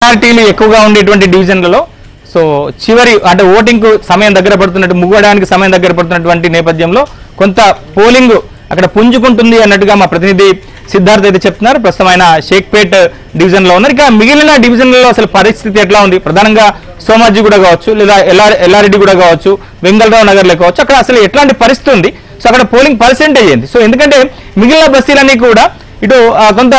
మైనారిటీలు ఎక్కువగా ఉండేటువంటి డివిజన్లలో సో చివరి అంటే ఓటింగ్ కు సమయం దగ్గర పడుతున్నట్టు ముగియడానికి సమయం దగ్గర పడుతున్నటువంటి నేపథ్యంలో కొంత పోలింగ్ అక్కడ పుంజుకుంటుంది అన్నట్టుగా మా ప్రతినిధి సిద్ధార్థ్ అయితే చెప్తున్నారు. ప్రస్తుతం ఆయన షేక్పేట్ డివిజన్ లో ఉన్నారు. ఇక మిగిలిన డివిజన్లలో అసలు పరిస్థితి ఎట్లా ఉంది? ప్రధానంగా సోమాజిగూడ కావచ్చు, లేదా ఎల్లారెడ్డిగూడ కావచ్చు, వెంగళరావు నగర్లో కావచ్చు, అక్కడ అసలు ఎట్లాంటి పరిస్థితి ఉంది? సో అక్కడ పోలింగ్ పర్సెంటేజ్ ఏంది? సో ఎందుకంటే మిగిలిన బస్తీలన్నీ కూడా ఇటు కొంత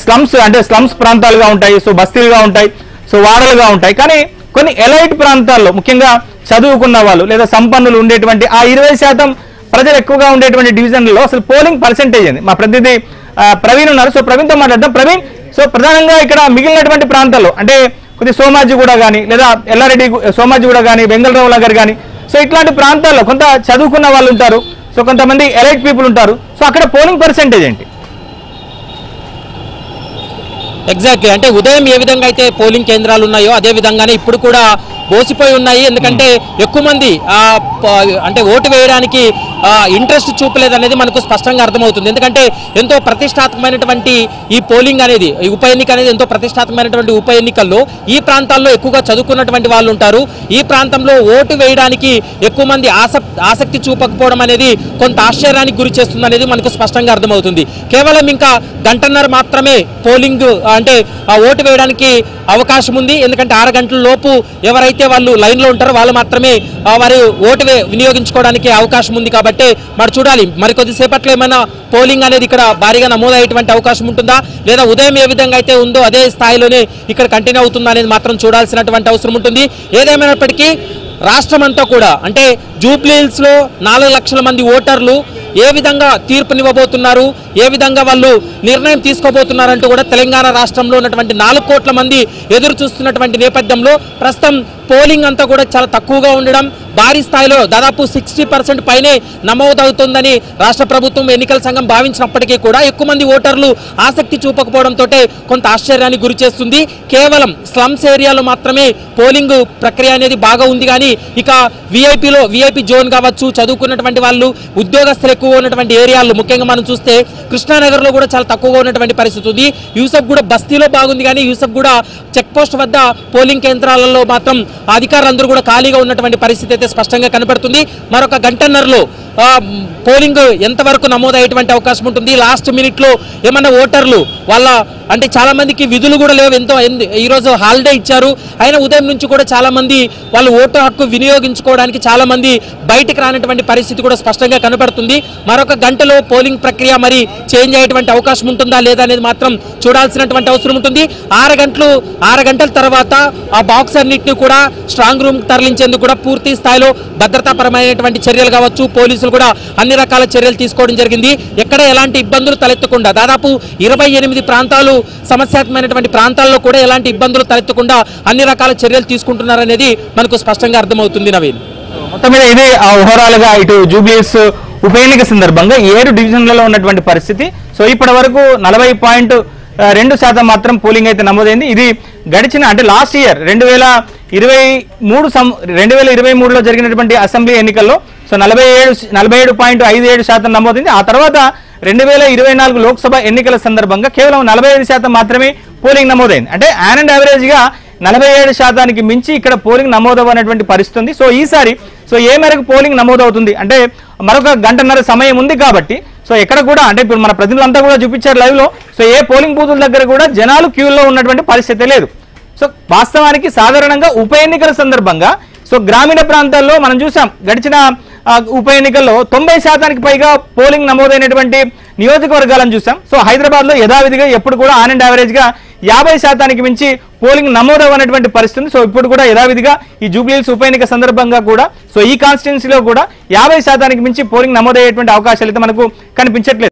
స్లమ్స్ అంటే స్లమ్స్ ప్రాంతాలుగా ఉంటాయి, సో బస్తీలుగా ఉంటాయి, సో వాడలుగా ఉంటాయి. కానీ కొన్ని ఎలైట్ ప్రాంతాల్లో ముఖ్యంగా చదువుకున్న వాళ్ళు లేదా సంపన్నులు ఉండేటువంటి ఆ 20% ప్రజలు ఎక్కువగా ఉండేటువంటి డివిజన్లలో అసలు పోలింగ్ పర్సెంటేజ్ ఏంది? మా ప్రతినిధి ప్రవీణ్ ఉన్నారు. సో ప్రవీణ్తో మాట్లాడదాం. ప్రవీణ్, సో ప్రధానంగా ఇక్కడ మిగిలినటువంటి ప్రాంతాల్లో అంటే కొద్ది సోమాజిగూడ కానీ లేదా ఎల్లారెడ్డి సోమాజిగూడ కానీ వెంగళరావు నగర్ కానీ సో ఇట్లాంటి ప్రాంతాల్లో కొంత చదువుకున్న వాళ్ళు ఉంటారు, సో కొంతమంది ఎలైట్ పీపుల్ ఉంటారు. సో అక్కడ పోలింగ్ పర్సెంటేజ్ ఏంటి? ఎగ్జాక్ట్లీ, అంటే ఉదయం ఏ విధంగా అయితే పోలింగ్ కేంద్రాలు ఉన్నాయో అదే విధంగానే ఇప్పుడు కూడా బోసిపోయి ఉన్నాయి. ఎందుకంటే ఎక్కువ మంది అంటే ఓటు వేయడానికి ఇంట్రెస్ట్ చూపలేదనేది మనకు స్పష్టంగా అర్థమవుతుంది. ఎందుకంటే ఎంతో ప్రతిష్టాత్మకమైనటువంటి ఈ పోలింగ్ అనేది, ఈ ఉప ఎన్నిక అనేది ఎంతో ప్రతిష్టాత్మకమైనటువంటి ఉప ఎన్నికల్లో ఈ ప్రాంతాల్లో ఎక్కువగా చదువుకున్నటువంటి వాళ్ళు ఉంటారు. ఈ ప్రాంతంలో ఓటు వేయడానికి ఎక్కువ మంది ఆసక్తి చూపకపోవడం అనేది కొంత ఆశ్చర్యానికి గురి చేస్తుంది అనేది మనకు స్పష్టంగా అర్థమవుతుంది. కేవలం ఇంకా గంటన్నర మాత్రమే పోలింగ్ అంటే ఓటు వేయడానికి అవకాశం ఉంది. ఎందుకంటే 6 గంటల లోపు ఎవరైతే వాళ్ళు లైన్లో ఉంటారో వాళ్ళు మాత్రమే వారి ఓటు వినియోగించుకోవడానికి అవకాశం ఉంది. కాబట్టి మరి చూడాలి, మరికొద్దిసేపట్లో ఏమైనా పోలింగ్ అనేది ఇక్కడ భారీగా నమోదయ్యేటువంటి అవకాశం ఉంటుందా, లేదా ఉదయం ఏ విధంగా అయితే ఉందో అదే స్థాయిలోనే ఇక్కడ కంటిన్యూ అవుతుందా అనేది మాత్రం చూడాల్సినటువంటి అవసరం ఉంటుంది. ఏదేమైనప్పటికీ రాష్ట్రమంతా కూడా అంటే జూబ్లీహిల్స్లో 4 లక్షల మంది ఓటర్లు ఏ విధంగా తీర్పునివ్వబోతున్నారు, ఏ విధంగా వాళ్ళు నిర్ణయం తీసుకోబోతున్నారంటూ కూడా తెలంగాణ రాష్ట్రంలో ఉన్నటువంటి 4 కోట్ల మంది ఎదురు చూస్తున్నటువంటి నేపథ్యంలో ప్రస్తుతం పోలింగ్ అంతా కూడా చాలా తక్కువగా ఉండడం, భారీ స్థాయిలో దాదాపు 60% పైనే నమోదవుతుందని రాష్ట్ర ప్రభుత్వం ఎన్నికల సంఘం భావించినప్పటికీ కూడా ఎక్కువ మంది ఓటర్లు ఆసక్తి చూపకపోవడంతో కొంత ఆశ్చర్యానికి గురి చేస్తుంది. కేవలం స్లమ్స్ ఏరియాలో మాత్రమే పోలింగ్ ప్రక్రియ అనేది బాగా ఉంది. కానీ ఇక విఐపి జోన్ కావచ్చు, చదువుకున్నటువంటి వాళ్ళు, ఉద్యోగస్తులు ఎక్కువ ఉన్నటువంటి ఏరియాలు ముఖ్యంగా మనం చూస్తే కృష్ణానగర్లో కూడా చాలా తక్కువగా ఉన్నటువంటి పరిస్థితి ఉంది. యూసఫ్ కూడా బస్తీలో బాగుంది, కానీ యూసఫ్ కూడా చెక్ పోస్ట్ వద్ద పోలింగ్ కేంద్రాలలో మాత్రం అధికారులందరూ కూడా ఖాళీగా ఉన్నటువంటి పరిస్థితి అయితే స్పష్టంగా కనబడుతుంది. మరొక గంటన్నరలో పోలింగ్ ఎంతవరకు నమోదయ్యేటువంటి అవకాశం ఉంటుంది? లాస్ట్ మినిట్లో ఏమన్నా ఓటర్లు వాళ్ళ అంటే చాలా మందికి విధులు కూడా లేవు, ఎంతో ఈరోజు హాలిడే ఇచ్చారు, అయినా ఉదయం నుంచి కూడా చాలా మంది వాళ్ళు ఓటు హక్కు వినియోగించుకోవడానికి చాలా మంది బయటకు రానటువంటి పరిస్థితి కూడా స్పష్టంగా కనబడుతుంది. మరొక గంటలో పోలింగ్ ప్రక్రియ మరి చేంజ్ అయ్యేటువంటి అవకాశం ఉంటుందా లేదా అనేది మాత్రం చూడాల్సినటువంటి అవసరం ఉంటుంది. 6 గంటల తర్వాత ఆ బాక్స్ అన్నింటినీ కూడా స్ట్రాంగ్ రూమ్ తరలించేందుకు కూడా పూర్తి స్థాయిలో భద్రతాపరమైనటువంటి చర్యలు కావచ్చు, పోలీసులు కూడా అన్ని రకాల చర్యలు తీసుకోవడం జరిగింది. ఎక్కడ ఎలాంటి ఇబ్బందులు తలెత్తకుండా దాదాపు 28 ప్రాంతాలు సమస్యాత్మకమైనటువంటి ప్రాంతాల్లో కూడా ఎలాంటి ఇబ్బందులు తలెత్తకుండా అన్ని రకాల చర్యలు తీసుకుంటున్నారనేది మనకు స్పష్టంగా అర్థమవుతుంది. నవీన్, మొత్తం మీద ఇదే ఓవరాల్ గా ఇటు జూబ్లీహిల్స్ ఉప ఎన్నిక సందర్భంగా 7 డివిజన్లలో ఉన్నటువంటి పరిస్థితి. సో ఇప్పటి వరకు 40.2% మాత్రం పోలింగ్ అయితే నమోదైంది. ఇది గడిచిన అంటే లాస్ట్ ఇయర్ 2023లో జరిగినటువంటి అసెంబ్లీ ఎన్నికల్లో సో 47.57% నమోదైంది. ఆ తర్వాత 2024 లోక్సభ ఎన్నికల సందర్భంగా కేవలం 45% మాత్రమే పోలింగ్ నమోదైంది. అంటే యాన్ అండ్ యావరేజ్ గా 47%కి మించి ఇక్కడ పోలింగ్ నమోదవనటువంటి పరిస్థితి ఉంది. సో ఈసారి సో ఏ మేరకు పోలింగ్ నమోదవుతుంది అంటే మరొక గంటన్నర సమయం ఉంది కాబట్టి సో ఎక్కడ కూడా అంటే ఇప్పుడు మన ప్రతినిధులంతా కూడా చూపించారు లైవ్ లో. సో ఏ పోలింగ్ బూతుల దగ్గర కూడా జనాలు క్యూల్లో ఉన్నటువంటి పరిస్థితి లేదు. సో వాస్తవానికి సాధారణంగా ఉప ఎన్నికల సందర్భంగా సో గ్రామీణ ప్రాంతాల్లో మనం చూసాం గడిచిన ఉప ఎన్నికల్లో 90%కి పైగా పోలింగ్ నమోదైనటువంటి నియోజకవర్గాలను చూసాం. సో హైదరాబాద్ లో యథావిధిగా ఎప్పుడు కూడా ఆన్ అండ్ యావరేజ్ గా 50%కి మించి పోలింగ్ నమోదవనటువంటి పరిస్థితి. సో ఇప్పుడు కూడా యథావిధిగా ఈ జూబ్లీహిల్స్ ఉప ఎన్నిక సందర్భంగా కూడా సో ఈ కాన్స్టిట్యున్సీలో కూడా 50%కి మించి పోలింగ్ నమోదయ్యేటువంటి అవకాశాలు అయితే మనకు కనిపించట్లేదు.